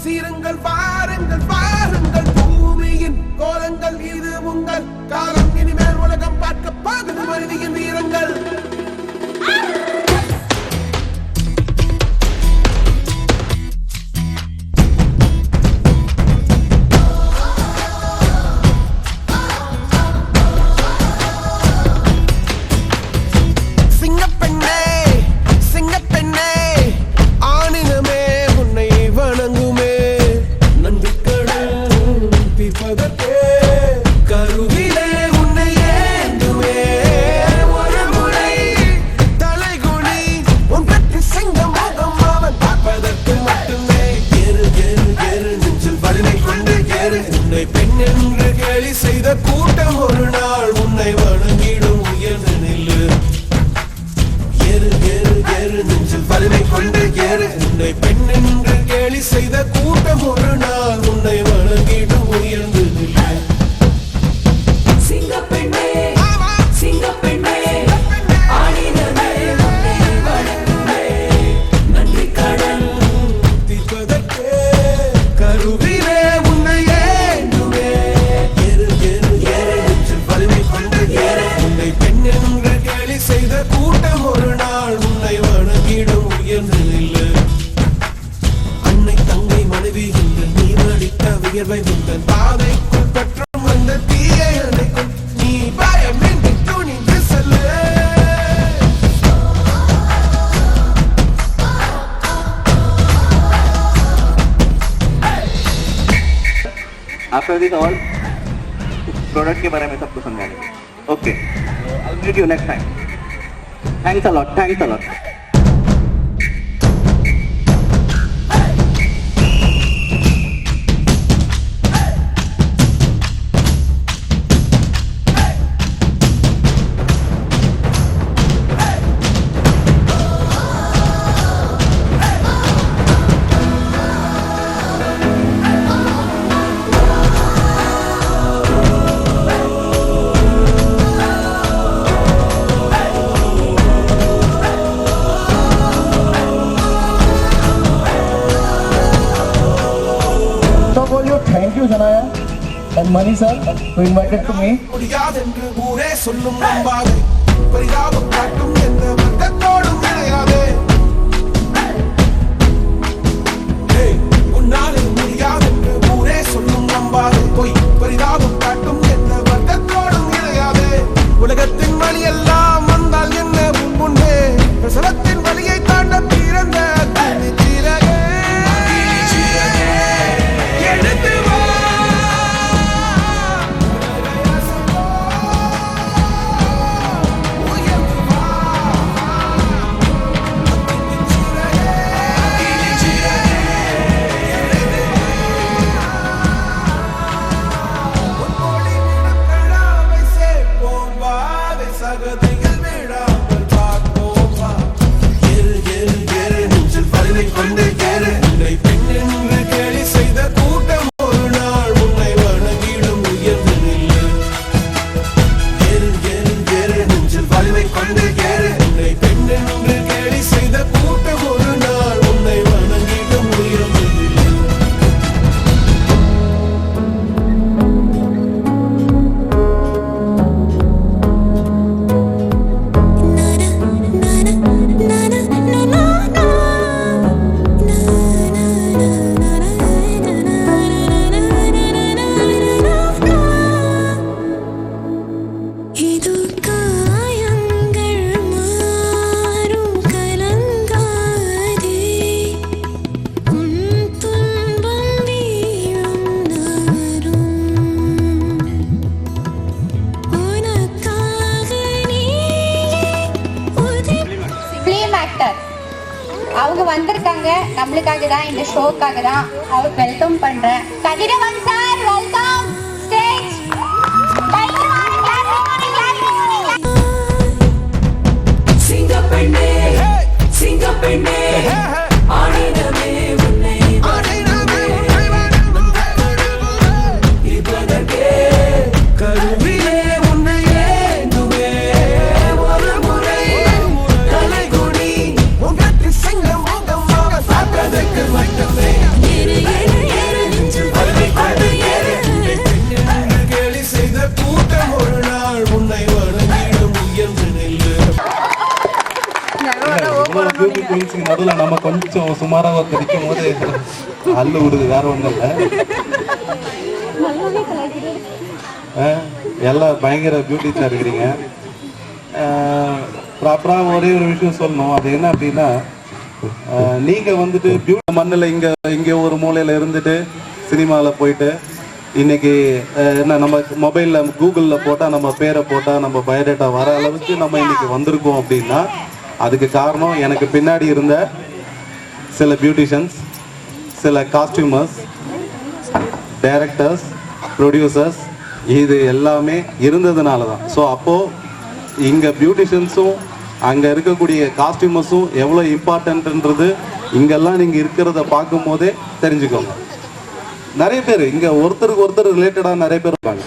சீருங்கள் வாருங்கள் வாருங்கள் பூமியின் கோலங்கள் இது உங்கள் காலம் இனிமேல் உலகம் பார்க்க போகுது மனிதியின் வீரங்கள் செய்த கூட்டம் ஒரு நாள் உன்னை வணங்கிடும் உயர்ந்து நில்லு ஏறு ஏறு ஏறு நெஞ்சில் வலிமை கொண்டு ஏறு உன்னை பெண் என்று கேலி செய்த கூட்டம் ஒரு நாள் உன்னை வணங்கிடும் உயர்ந்து நில்லு சிங்கப்பெண்ணே சிங்கப்பெண்ணே ஆணினமே உன்னை வணங்குமே நன்றி கடன் தீர்ப்பதற்கே கருவிலே உன்னை ஏந்துமே செய்த கூட்டம் ஒரு நாள் உன்னை வணங்கிடும் உயர்ந்து நில்லு அன்னை தங்கை மனைவி என்று நீ வடித்த வியர்வை முந்தன் பாதைக்குள் பற்றும் வந்த தீயை அணைக்கும் நீ பயமின்றி துணிந்து cell After this all product के बारे में सबको समझाएंगे. Okay, I'll meet you next time. Thanks a lot. Thanks a lot. Thank you, Janaya and Mani sir, who invited to me. உலகத்தின் வழி எல்லாம் வந்தால் என்ன முன்னே பிரசவத்தின் வழியை தாண்ட பிறந்த அவங்க வந்திருக்காங்க நம்மளுக்காக தான் இந்த ஷோக்காக தான் அவர் வெல்கம் பண்றேன் கதிரவன் சார் வெல்கம் ஸ்டேஜ் சிங்கப்பெண்ணே சிங்கப்பெண்ணே ஆணினமே உன்னை இப்பதற்கே கருவிலே உன்னை ஏந்துமே ஒரு முறை தலைகுனி உங்கத்தி சிங்கம் உங்க பார்ப்பதற்கு மட்டுமே இரு பர்ஃபார்மன்ஸுக்கு நடுவில் நம்ம கொஞ்சம் சுமாராக ஒருத்தர் நிற்கும் போது அல்லு விடுது, வேற ஒன்றும் இல்லை. எல்லாம் பயங்கர பியூட்டிஸாக இருக்கிறீங்க. ப்ராப்பராக ஒரே ஒரு விஷயம் சொல்லணும். அது என்ன அப்படின்னா, நீங்கள் வந்துட்டு பியூட்டி மண்ணில் இங்கே ஒரு மூலையில் இருந்துட்டு சினிமாவில் போயிட்டு இன்னைக்கு என்ன நம்ம மொபைலில் கூகுளில் போட்டால் நம்ம பேரை போட்டால் நம்ம பயோடேட்டா வர அளவுக்கு நம்ம இன்னைக்கு வந்திருக்கோம் அப்படின்னா அதுக்கு காரணம் எனக்கு பின்னாடி இருந்த சில பியூட்டிஷியன்ஸ், சில காஸ்டியூமர்ஸ், டைரக்டர்ஸ், ப்ரொடியூசர்ஸ், இது எல்லாமே இருந்ததுனால தான். ஸோ அப்போது இங்கே பியூட்டிஷியன்ஸும் அங்கே இருக்கக்கூடிய காஸ்டியூமர்ஸும் எவ்வளோ இம்பார்ட்டன்ட்ன்றது இங்கெல்லாம் நீங்கள் இருக்கிறத பார்க்கும் போதே தெரிஞ்சுக்கோங்க. நிறைய பேர் இங்கே ஒருத்தருக்கு ஒருத்தர் ரிலேட்டடாக நிறைய பேர் இருப்பாங்க.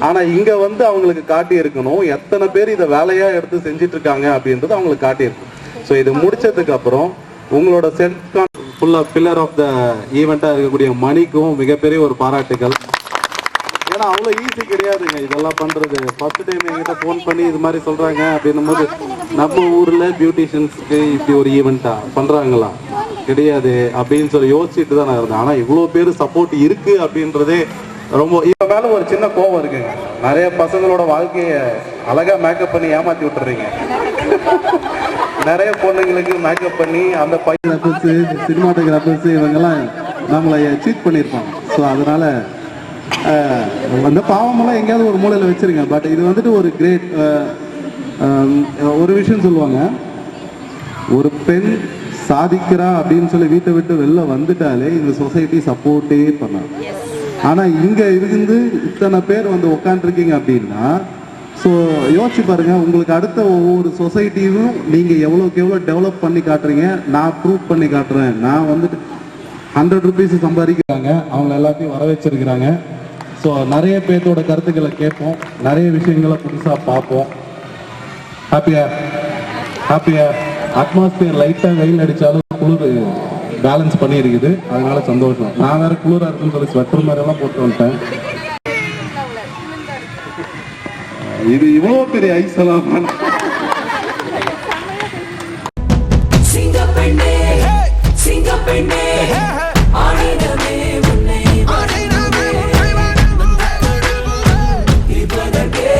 ஆனால் இங்கே வந்து அவங்களுக்கு காட்டி இருக்கணும் எத்தனை பேர் இதை வேலையாக எடுத்து செஞ்சுட்டு இருக்காங்க அப்படின்றது அவங்களுக்கு காட்டியிருக்கும். ஸோ இது முடிச்சதுக்கு அப்புறம் உங்களோட செல்ஃப் ஃபுல்லாக பில்லர் ஆஃப் த ஈவெண்ட்டாக இருக்கக்கூடிய மணிக்கும் மிகப்பெரிய ஒரு பாராட்டுகள். ஏன்னா அவ்வளோ ஈஸி கிடையாதுங்க இதெல்லாம் பண்ணுறது. ஃபர்ஸ்ட் டைம் என்கிட்ட ஃபோன் பண்ணி இது மாதிரி சொல்கிறாங்க அப்படின்னும் போது நம்ம ஊரில் பியூட்டிஷியன்ஸுக்கு இப்படி ஒரு ஈவெண்ட்டாக பண்ணுறாங்களா, கிடையாது அப்படின்னு சொல்லி யோசிச்சுட்டு தான் நான் இருந்தேன். ஆனால் இவ்வளோ பேர் சப்போர்ட் இருக்குது அப்படின்றதே ரொம்ப. இப்போ மேலே ஒரு சின்ன கோவம் இருக்குங்க. நிறைய பசங்களோட வாழ்க்கையை அழகாக மேக்கப் பண்ணி ஏமாற்றி விட்டுறீங்க. நிறைய பொண்ணுங்களுக்கு மேக்கப் பண்ணி அந்த பையன்ஸு, சினிமாட்டோகிராஃபர்ஸு இவங்கெல்லாம் நம்மளை சீட் பண்ணியிருப்பாங்க. ஸோ அதனால் அந்த பாவமெல்லாம் எங்கேயாவது ஒரு மூலையில் வச்சுருங்க. பட் இது வந்துட்டு ஒரு கிரேட் ஒரு விஷயம் சொல்லுவாங்க, ஒரு பெண் சாதிக்கிறா அப்படின்னு சொல்லி வீட்டை விட்டு வெளில வந்துட்டாலே இந்த சொசைட்டி சப்போர்ட்டே பண்ணாங்க. ஆனால் இங்கே இருந்து இத்தனை பேர் வந்து உட்காந்துருக்கீங்க அப்படின்னா, ஸோ யோசிச்சு பாருங்க, உங்களுக்கு அடுத்த ஒவ்வொரு சொசைட்டியும் நீங்கள் எவ்வளோக்கு எவ்வளோ டெவலப் பண்ணி காட்டுறீங்க. நான் ப்ரூவ் பண்ணி காட்டுறேன். நான் வந்துட்டு 100 rupees சம்பாதிக்கிறாங்க, அவங்க எல்லாத்தையும் வர வச்சிருக்கிறாங்க. ஸோ நிறைய பேர்த்தோட கருத்துக்களை கேட்போம், நிறைய விஷயங்களை புதுசாக பார்ப்போம். ஹாப்பியா அட்மாஸ்பியர் லைட்டாக வெயில் அடித்தாலும் குளிர் பேலன்ஸ் பண்ணியிருக்குது, அதனால சந்தோஷம். நான் வேற குளிராக இருக்குன்னு சொல்லி ஸ்வெட்டர் மாதிரியெல்லாம் போட்டு வந்துட்டேன். இது இவ்வளோ பெரிய ஐஸ் எல்லாம் சிங்கப்பெண்ணே சிங்கப்பெண்ணே ஆடினமே உன்னை இப்பதற்கே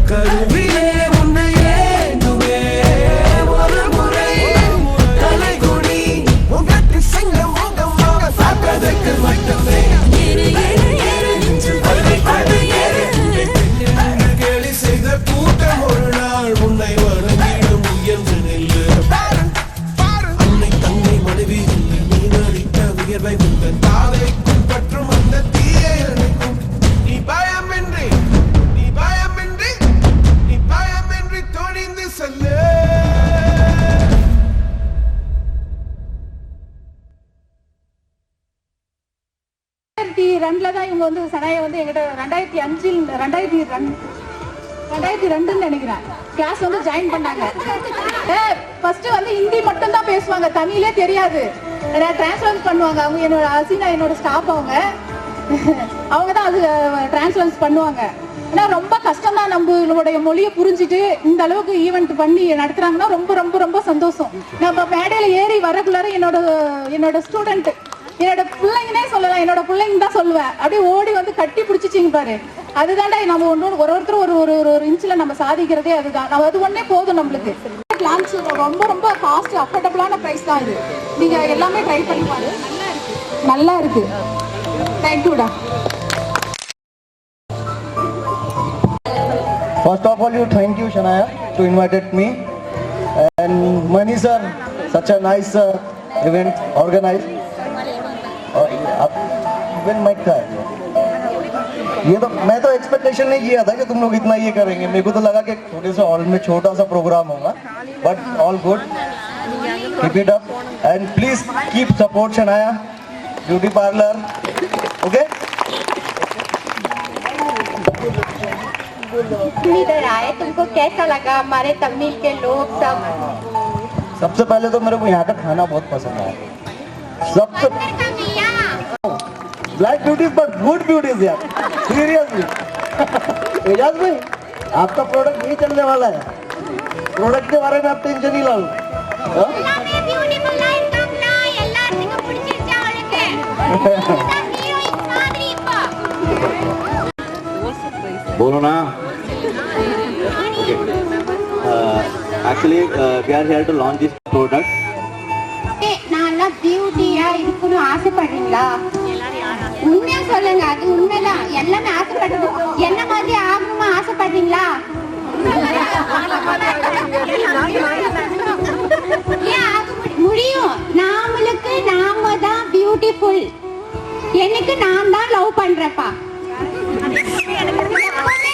கருவிலே உன்னை ஏந்துவே ஒரு முறை தலைகுடி உங்கட்டு சிங்கம் முகமாக பார்ப்பதற்கு மட்டுமே கேலி செய்த கூட்டம் ஒரு நாள் உன்னை வணங்கிடும் உயர்ந்து நில்லு. அன்னை தங்கை மனைவி நீ நடித்த உயர்வை உந்தன் பாதைக்குள் பற்றும் அந்த தீயை அணைக்கும். நீ பயமின்றி துணிந்து செல்லு. 2002 தான் இவங்க வந்து சனாயை வந்து எங்கிட்ட 2002 நினைக்கிறேன் கிளாஸ் வந்து ஜாயின் பண்ணாங்க. ஃபர்ஸ்ட் வந்து ஹிந்தி மட்டும் தான் பேசுவாங்க, தமிழே தெரியாது. டிரான்ஸ்லேட் பண்ணுவாங்க. அவங்க என்னோட அசினா என்னோட ஸ்டாஃப், அவங்க தான் அது டிரான்ஸ்லேட் பண்ணுவாங்க. ஏன்னா ரொம்ப கஷ்டம் தான் நம்மளுடைய மொழியை புரிஞ்சுட்டு இந்த அளவுக்கு ஈவெண்ட் பண்ணி நடத்துறாங்கன்னா ரொம்ப ரொம்ப ரொம்ப சந்தோஷம். நம்ம மேடையில ஏறி வரக்குள்ளார என்னோட ஸ்டூடெண்ட், என்னோட பிள்ளைங்கன்னே சொல்லலாம், என்னோட பிள்ளைங்க தான் சொல்லுவேன். அப்படியே ஓடி வந்து கட்டி பிடிச்சிச்சிங்க பாரு. அதுதான்டா நம்ம ஒருத்தர் ஒரு இன்ச்சில் நம்ம சாதிக்கிறதே அதுதான். நம்ம அது ஒன்னே போதும் நம்மளுக்கு. பிளான்ஸ் ரொம்ப ரொம்ப காஸ்ட் அஃபோர்டபுளான ப்ரைஸ் தான் இது. நீங்க எல்லாமே ட்ரை பண்ணி பாரு, நல்லா இருக்கு. தேங்க்யூடா. First of all, thank you, Shanaya, to invited me. And Mani sir, such a nice event organized. Even my car. ये तो मैं तो एक्सपेक्टेशन नहीं किया था कि तुम लोग इतना ये करेंगे. मेरे को तो लगा कि छोटे से हॉल में छोटा सा प्रोग्राम होगा. But all good. Keep it up and please keep support Shanaya Beauty Parlor. Okay? इधर आए, तुमको कैसा लगा? हमारे तमिल के लोग सब। सबसे पहले तो मेरे को यहाँ का खाना बहुत पसंद आया. सबसे black beauties but good beauties यार, सीरियसली. एजाज भाई, आपका प्रोडक्ट नहीं चलने वाला है. प्रोडक्ट के बारे में आप टेंशन नहीं लो. बोलो ना. Actually, we are here to launch this product. நான் பியூட்டியா இருக்கணும் ஆசைப்படுறீங்களா? உண்மையா சொல்லுங்க, அது உண்மைதான். எல்லாமே ஆசைப்படுறது என்ன மாதிரி ஆகணுமா ஆசைப்படுறீங்களா? முடியும். நாமளுக்கு நாம தான் பியூட்டிஃபுல். எனக்கு நான் தான் லவ் பண்றப்பா.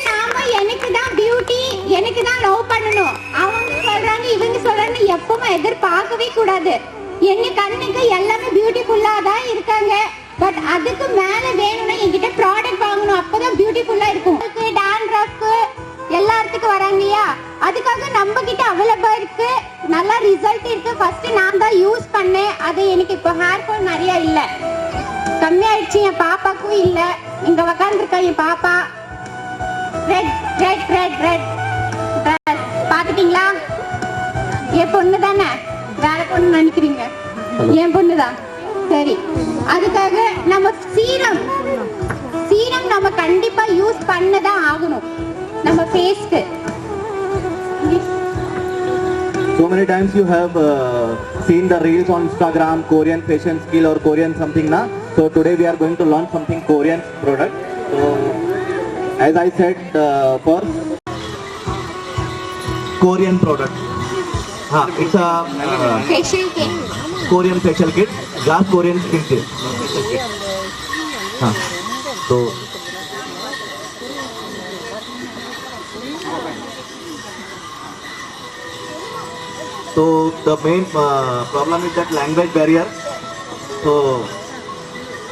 நாம எனக்கு தான் பியூட்டி, எனக்கு தான் லவ் பண்ணணும். அவங்க சொல்றாங்க இவங்க சொல்றாங்க எப்பவுமே எதிர்பார்க்கவே கூடாது. எங்க கண்ணுக்கு எல்லாமே பியூட்டிஃபுல்லா தான் இருக்காங்க. பட் அதுக்கு மேல வேணும்னா என்கிட்ட ப்ராடக்ட் வாங்கணும். அப்பதான் பியூட்டிஃபுல்லா இருக்கும். டாண்ட்ரஃப் எல்லாத்துக்கும் வராங்க இல்லையா, அதுக்காக நம்ம கிட்ட அவைலபிள் இருக்கு. நல்ல ரிசல்ட் இருக்கு. ஃபர்ஸ்ட் நான் தான் யூஸ் பண்ணேன். அது எனக்கு இப்போ ஹேர் ஃபால் நிறைய இல்ல, கம்மியாயிடுச்சு. என் பாப்பாக்கும் இல்ல. இங்க உக்காந்துருக்கா என் பாப்பா. ரெட் ரெட் ரெட் ரெட் பாத்துட்டீங்களா? என் பொண்ணு தானே, வேற பொண்ணு நினைக்கிறீங்க? என் பொண்ணு தான். சரி, அதுக்காக நம்ம சீரம் நம்ம கண்டிப்பா யூஸ் பண்ணதான் ஆகணும் நம்ம ஃபேஸ்க்கு. So many times you have seen the reels on Instagram, Korean fashion skill or Korean something na. So today we are going to launch something Korean product. So as I said, for Korean product. It's a facial kit. Korean facial kit, glass Korean skin kit. So the main problem is that language barrier. So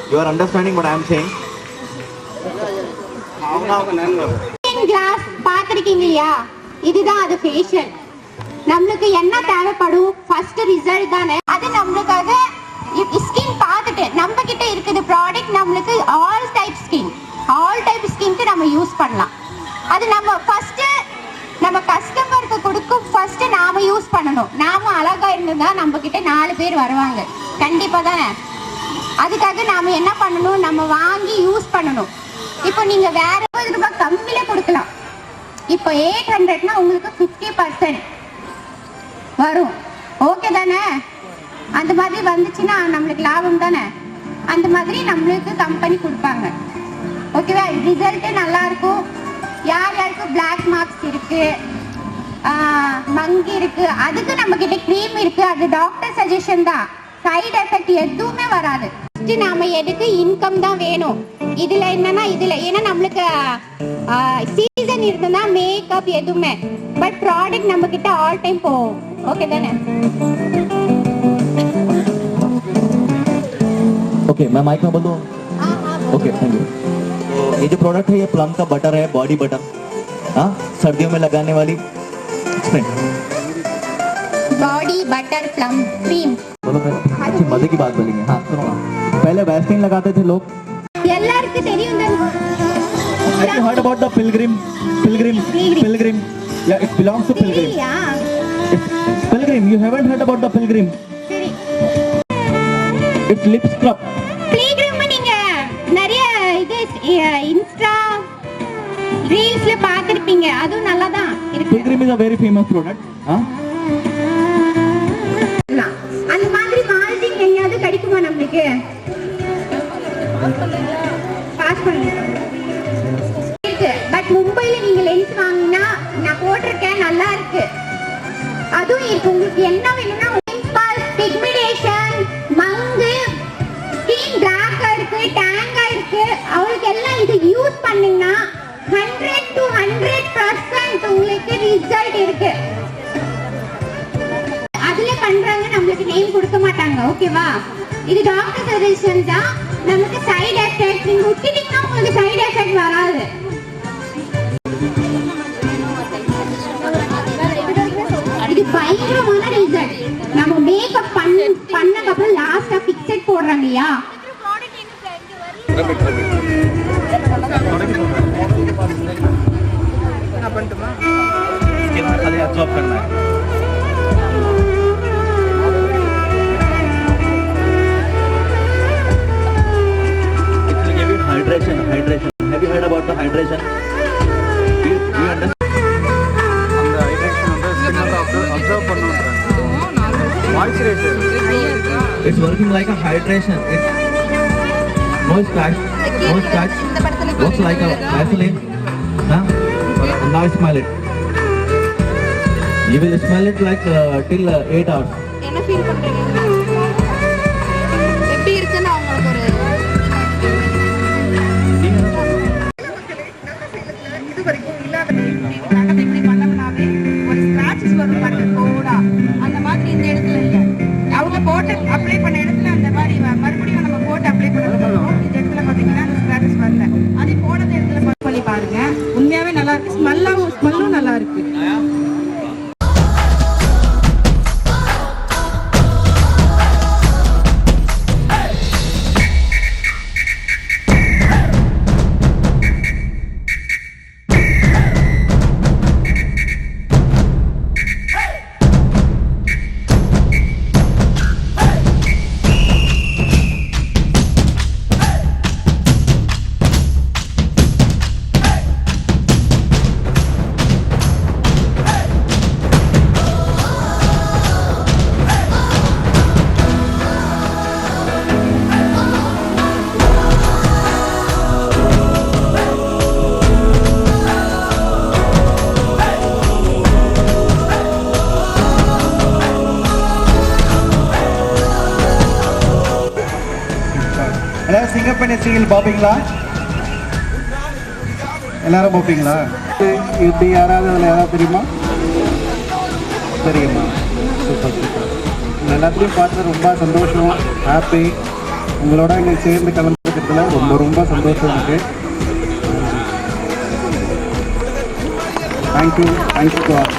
you are understanding what I am saying? கிளாஸ் பாத்திருக்கீங்க இல்லையா? இதுதான் அது facial. நம்மளுக்கு என்ன தேவைப்படும்? First result தானே. அது நம்மளுக்காக ஸ்கின் பார்த்துட்டு நம்ம கிட்ட இருக்குது ப்ராடக்ட். நம்மளுக்கு ஆல் டைப் ஸ்கின்க்கு நம்ம யூஸ் பண்ணலாம். அது நம்ம ஃபர்ஸ்ட் நம்ம கஸ்டமருக்கு கொடுக்கும். ஃபர்ஸ்ட் நாம யூஸ் பண்ணணும். நாம அழகா இருந்தா நம்ம கிட்ட 4 பேர் வருவாங்க கண்டிப்பா தானே. அதுக்காக நாம என்ன பண்ணணும்? நம்ம வாங்கி யூஸ் பண்ணணும். இப்போ நீங்க வேற 20 ரூபாய் கம்மியில கொடுக்கலாம். இப்போ 800னா உங்களுக்கு 50% வரும். ஓகே தானே? அந்த மாதிரி வந்துச்சுன்னா நம்மளுக்கு லாபம் தானே. அந்த மாதிரி நம்மளுக்கு கம்பெனி கொடுப்பாங்க. ஓகேவா? ரிசல்ட் நல்லா இருக்கும். யார் யாருக்கு பிளாக் மார்க்ஸ் இருக்கு, மங்கி இருக்கு, அதுக்கு நம்ம கிட்ட க்ரீம் இருக்கு. அது டாக்டர் சஜஷன் தான். சைடு எஃபெக்ட் எதுவுமே வராது. நாம எதுக்கு இன்கம் தான் வேணும். இதுல என்னன்னா ஏன்னா நம்மளுக்கு சீசன் இருந்ததுன்னா மேக்கப் எதுவுமே. பட் ப்ராடக்ட் நம்ம கிட்ட ஆல் டைம் போகும். ஓகே தானே? ओके, मैं माइक में बोल दूँ? Okay, thank you. तो ये जो प्रोडक्ट है ये प्लम का बटर है, बॉडी बटर. हाँ, सर्दियों में लगाने वाली spray. Body butter plum cream. बोलो फिर अच्छी मजे की बात बोलेंगे. हाँ सुनो, पहले वैसलीन लगाते थे लोग. எல்லாருக்கும் தெரியும் தான். Have you heard about the pilgrim? Yeah, it belongs to pilgrim. It's pilgrim. You haven't heard about the pilgrim? It's lip scrub. pilgrim நீங்க நிறைய இது இன்ஸ்டா ரீல்ஸ்ல பாத்திருப்பீங்க. அதுவும் நல்லா தான் இருக்கு. Pilgrim is a very famous product. அந்த மாதிரி மார்ஜின் எங்கயாவது கிடைக்குமா நம்மளுக்கு? பாஸ் பண்ணுங்க. பட் மும்பைல நீங்க லென்ஸ் வாங்கினா நான் போட்டிருக்கேன், நல்லா இருக்கு. அதுவும் இருக்கு. உங்களுக்கு என்ன வேணும்னா பிக்மெண்டேஷன், மங்கு, ஸ்கின் பிளாக்கா இருக்கு, டேங்கா இருக்கு, அவங்களுக்கு எல்லாம் இது யூஸ் பண்ணீங்கன்னா 100 to 100% உங்களுக்கு ரிசல்ட் இருக்கு. அதுல பண்றாங்க, நம்மளுக்கு நேம் கொடுக்க மாட்டாங்க. ஓகேவா? இது டாக்டர் சஜஷன் தான். நமக்கு சைடு எஃபெக்ட் நீங்க விட்டுட்டீங்கன்னா உங்களுக்கு சைடு எஃபெக்ட் வராது. இது பயங்கரமான ரிசல்ட். நம்ம மேக்கப் பண்ணதுக்கு அப்புறம் லாஸ்டா பிக்சர் போடுறாங்க இல்லையா, It's working like a hydration. It's no scratch. Works like a Vaseline. Huh? Now smell it. You will smell it like till 8 hours. என்ன ஃபீல் பண்றீங்க? எப்படி இருக்குன்னு அவங்களுக்கு ஒரு இது வரைக்கும் இல்லாத நாங்கள் இப்படி பண்ணோம்னாவே ஒரு ஸ்கிராச்சஸ் வரும் பாருங்க கோடா அந்த மாதிரி இந்த இடத்துல இல்லை. அவங்க போட்டு அப்ளை பண்ண இடத்துல அந்த மாதிரி மறுபடியும் நம்ம போட்டு அப்ளை பண்ணணும். இந்த இடத்துல பார்த்தீங்கன்னா அந்த ஸ்கிராச்சஸ் வரல. அதே போனது இடத்துல பண்ணி பாருங்க. உண்மையாவே நல்லா இருக்கு. ஸ்மெல்லும் நல்லா இருக்கு. எல்லாரும் சிங்கப்பெண்ணை சீல் பார்ப்பீங்களா? எல்லாரும் பார்ப்பீங்களா? இப்படி யாராவது அதில் யாராவது தெரியுமா? தெரியுமா? Super super. எல்லாத்துலேயும் பார்த்து ரொம்ப சந்தோஷம், ஹாப்பி. உங்களோட இங்கே சேர்ந்து கலந்துக்கிறதுல ரொம்ப ரொம்ப சந்தோஷம் எனக்கு. Thank you to all.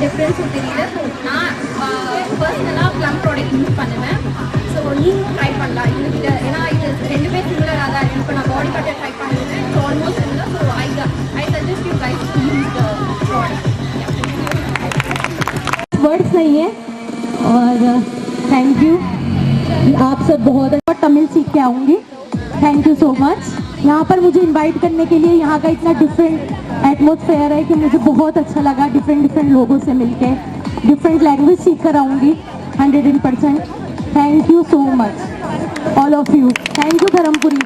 டிஃப்ரென்ஸும் தெரியல. ஸோ நான் பர்சனலாக ப்ளம் ப்ராடக்ட் யூஸ் பண்ணுவேன். ஸோ நீங்களும் ட்ரை பண்ணலாம் இதுக்கிட்ட. ஏன்னா இது ரெண்டுமே சிமிலராக தான் இருக்குது. இப்போ நான் பாடி பட்டர் ட்ரை பண்ணிருக்கேன். So almost similar. So I suggest you guys to use the product. Words नहीं है और थैंक यू. आप सब बहुत अच्छा तमिल सीख के आऊँगी. Thank you so much. यहाँ पर मुझे इनवाइट करने के लिए. यहाँ का इतना डिफरेंट एटमॉस्फेयर है कि मुझे बहुत अच्छा लगा. डिफरेंट लोगों से मिलके डिफरेंट लैंग्वेज सीख कर आऊँगी 100%. Thank you so much all of you. Thank you Dharmapuri.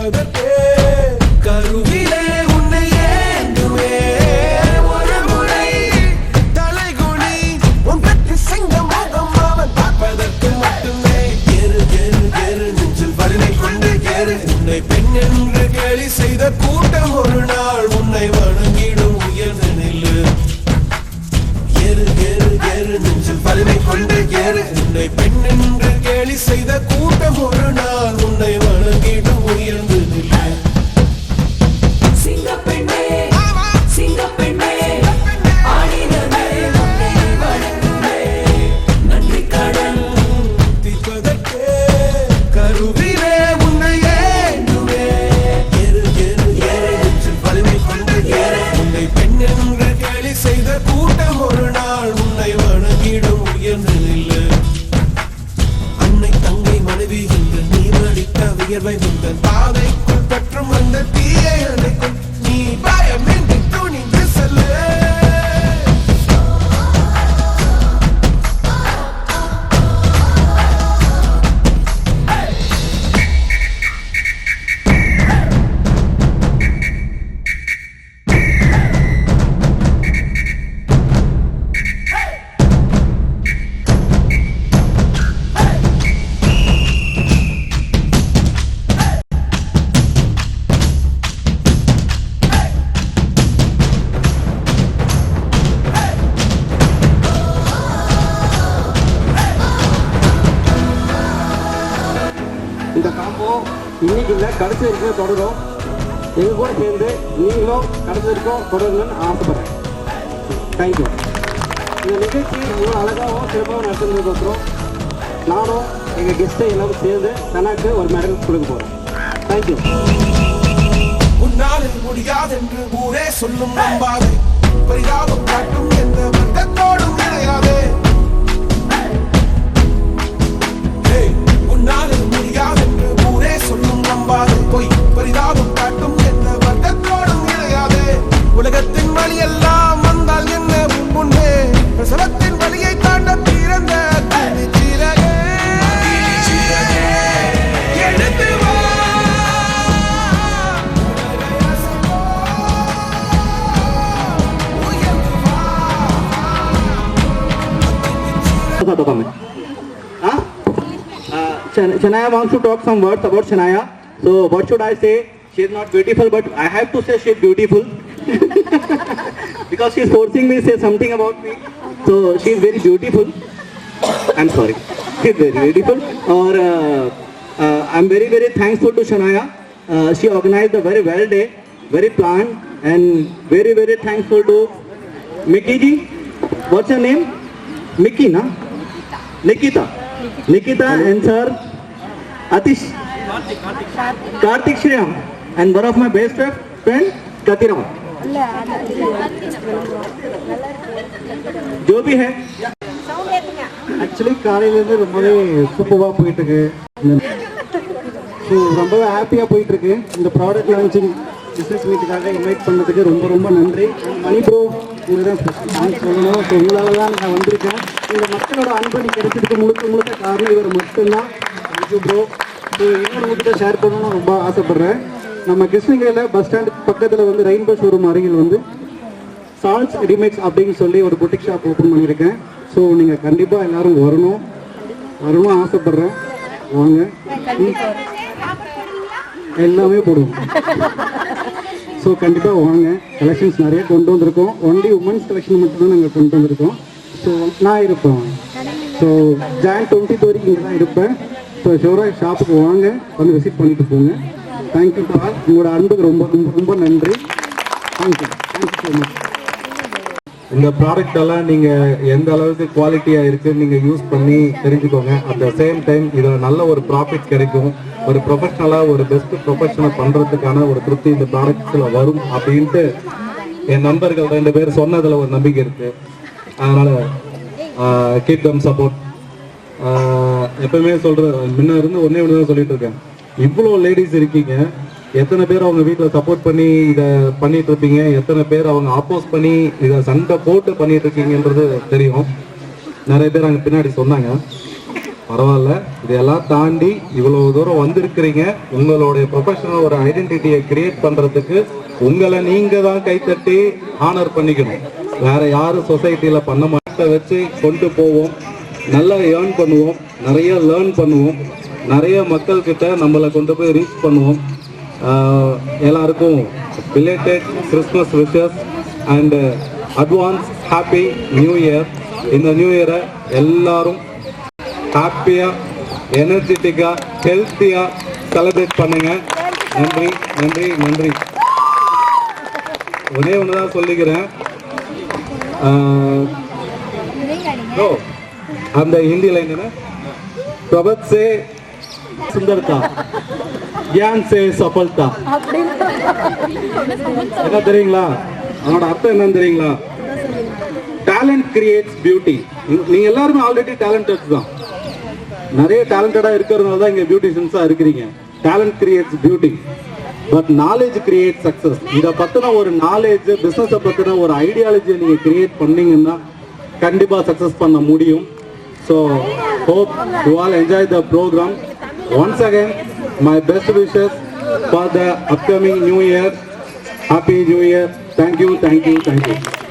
தீர்ப்பதற்கே கருவிலே உன்னை ஏந்துவே ஒரு முறை தலைகுனி உன் கட்டி சிங்க முகம் அவன் பார்ப்பதற்கு மட்டுமே ஏறு ஏறு ஏறு நெஞ்சில் வலிமை கொண்டு ஏறு உன்னை பெண் என்று கேலி செய்த கூட்டம் ஒரு நாள் உன்னை வணங்கிடும் உயர்ந்த நில்லு ஏறு ஏறு ஏறு நெஞ்சில் வலிமை கொண்டு ஏறு உன்னை பெண் என்று கேலி செய்த கூட்டம் ஒரு நாள் உன்னை வணங்கிடும் உயர்ந்து நில்லு சிங்கப்பெண்ணே சிங்கப்பெண்ணே ஆடினமே உன்னை வணங்குமே நன்றி கடன் தீர்ப்பதற்கே கருவிலே உன்னை ஏந்துவே ஏறு ஏறு ஏறு நெஞ்சில் வலிமை கொண்டு ஏறு உன்னை பெண் என்று கேலி செய்த கூட்டம் ஒரு நாள் உன்னை வணங்கிடும் உயர்ந்து நில்லு அன்னை தங்கை மனைவி என்று நீ மடித்த வியர்வை உந்தன் பாதைக்குள் பற்றும் அந்த தீயை அணைக்கும் நீ பயமின்றி துணிந்து செல்லு இந்த காம்போ இன்னைக்கு இல்லை கடைசி வரைக்கும் தொடரும் எங்க கூட சேர்ந்து நீங்களும் கடைசி வரைக்கும் தொடரணும்னு ஆசைப்படுறேன். தேங்க்யூ. இந்த நிகழ்ச்சி இவ்வளோ அழகாகவும் சிறப்பாகவும் நடத்துனதுக்கோசரம் நானும் எங்கள் கெஸ்ட்டை எல்லாரும் சேர்ந்து தனக்கு ஒரு மெடல் கொடுக்க போகிறோம். தேங்க்யூ. உன்னாலே முடியாதென்று ஊரே சொல்லும் நம்பாதே பரிதாபம் காட்டும் எந்த வர்க்கத்தோடும் இணையாதே உன்னாலே முடியாதென்று ஊரே சொல்லும் நம்பாதே பொய் பரிதாபம் காட்டும் எந்த வர்க்கத்தோடும் இணையாதே உலகத்தின் வழி எல்லாம் வந்தால் என்ன முன்னே பிரசவத்தின் வழியை தாண்ட பிறந்த சிறகே எடுத்து வா Shania wants to talk some words about Shania. So what should I say? She is not beautiful, but I have to say she is beautiful because she is forcing me to say something about me. So she is very beautiful. I'm sorry. She is very beautiful. Or I'm very very thankful to Shania. She organized a very well day, very planned, and very very thankful to Mickey ji. What's your name? Mickey, na? Nikita and sir Atish Karthik Shriram and one of my best friend Katiram जो भी है actually காலையிலேருந்து ரொம்பவே சூப்பராக போயிட்டுருக்கு. So ரொம்பவே ஹாப்பியாக போயிட்டுருக்கு. இந்த ப்ராடக்ட் லான்ச்சிங் பிஸ்னஸ் மீட்டுக்காக இன்வைட் பண்ணதுக்கு ரொம்ப ரொம்ப நன்றி. மணி ப்ரோ உங்களுக்கு தான் சொல்லணும். ஸோ உங்களால் தான் நான் வந்திருக்கேன். இந்த மக்களோட அன்பு கிடைச்சதுக்கு முழுக்க காரணம் இவர் மட்டும்தான். Thank you bro. ஸோ இன்னொரு உங்ககிட்ட ஷேர் பண்ணணும்னு ரொம்ப ஆசைப்பட்றேன். நம்ம கிருஷ்ணகிரியில் பஸ் ஸ்டாண்ட் பக்கத்தில் வந்து ரெயின்போ ஷோரூம் அருகில் வந்து சால்ட்ஸ் ரெடிமேட்ஸ் அப்படின்னு சொல்லி ஒரு புட்டிக் ஷாப் ஓப்பன் பண்ணியிருக்கேன். ஸோ நீங்கள் கண்டிப்பாக எல்லோரும் வரணும் ஆசைப்பட்றேன். வாங்க, எல்லாமே போடுவோம். ஸோ கண்டிப்பாக வாங்க. கலெக்ஷன்ஸ் நிறைய கொண்டு வந்திருக்கோம். ஒன்லி உமன்ஸ் கலெக்ஷன் மட்டும்தான் நாங்கள் கொண்டு வந்திருக்கோம். ஸோ நான் இருப்பேன். ஸோ ஜான் 20 வரைக்கும் இங்கே தான் இருப்பேன். ஸோ ஷோராக ஷாப்புக்கு வாங்க, வந்து விசிட் பண்ணிட்டு போங்க. Thank you to all. உங்களோட அன்புக்கு ரொம்ப ரொம்ப ரொம்ப நன்றி. Thank you so much. இந்த ப்ராடக்ட் எல்லாம் நீங்க எந்த அளவுக்கு குவாலிட்டியா இருக்குன்னு நீங்க யூஸ் பண்ணி தெரிஞ்சுக்கோங்க. அட் த சேம் டைம் இதுல நல்ல ஒரு ப்ராஃபிட் கிடைக்கும். ஒரு ப்ரொஃபஷனலா ஒரு பெஸ்ட் ப்ரொஃபஷனல் பண்றதுக்கான ஒரு திருப்தி இந்த ப்ராடக்ட்ஸ்ல வரும் அப்படின்ட்டு என் நண்பர்கள் 2 பேர் சொன்னதுல ஒரு நம்பிக்கை இருக்கு. அதனால கீப் தம் சப்போர்ட். எப்பவுமே முன்ன இருந்து ஒன்னே ஒன்று தான் சொல்லிட்டு இருக்கேன். இவ்வளோ லேடிஸ் இருக்கீங்க, எத்தனை பேர் அவங்க வீட்டில் சப்போர்ட் பண்ணி இதை பண்ணிட்டு இருப்பீங்க, எத்தனை பேர் அவங்க ஆப்போஸ் பண்ணி இதை சண்டை போட்டு பண்ணிட்டு இருக்கீங்கன்றது தெரியும். நிறைய பேர் அங்கே பின்னாடி சொன்னாங்க. பரவாயில்ல, இதெல்லாம் தாண்டி இவ்வளவு தூரம் வந்திருக்கிறீங்க. உங்களுடைய ப்ரொஃபஷனல் ஒரு ஐடென்டிட்டியை கிரியேட் பண்றதுக்கு உங்களை நீங்க தான் கைத்தட்டி ஆனர் பண்ணிக்கணும். வேற யாரும் சொசைட்டில பண்ண மாட்ட வச்சு கொண்டு போவோம். நல்லா ஏர்ன் பண்ணுவோம், நிறைய லேர்ன் பண்ணுவோம், நிறைய மக்கள் கிட்ட நம்மளை கொண்டு போய் ரீச் பண்ணுவோம். எல்லாருக்கும் belated Christmas wishes and advance happy new year. இந்த நியூ இயரை எல்லாரும் ஹாப்பியா, எனர்ஜெட்டிக்கா, ஹெல்த்தியா செலிப்ரேட் பண்ணுங்க. நன்றி நன்றி நன்றி. ஒரே ஒண்ணுதான் சொல்லிக்கிறேன். அந்த ஹிந்தி லைன் என்ன, பிரபத் சே சுந்தர்தா, ज्ञान से सफलता. என்ன தெரியுங்களா அதோட அர்த்தம் என்னன்னு தெரியுங்களா? Talent creates beauty. நீங்க எல்லாருமே ஆல்ரெடி டேலண்டட் தான். நிறைய டேலண்டடா இருக்கிறதுனால தான் இங்க பியூட்டிஷியன்ஸா இருக்கிறீங்க. Talent creates beauty, but knowledge create success. இதை பத்தின ஒரு நாலேஜ், பிசினஸை பத்தின ஒரு ஐடியாலஜியை நீங்க கிரியேட் பண்ணீங்கன்னா கண்டிப்பா சக்சஸ் பண்ண முடியும். So hope you all enjoy the program. Once again, my best wishes for the upcoming new year. Happy New Year. Thank you, thank you, thank you.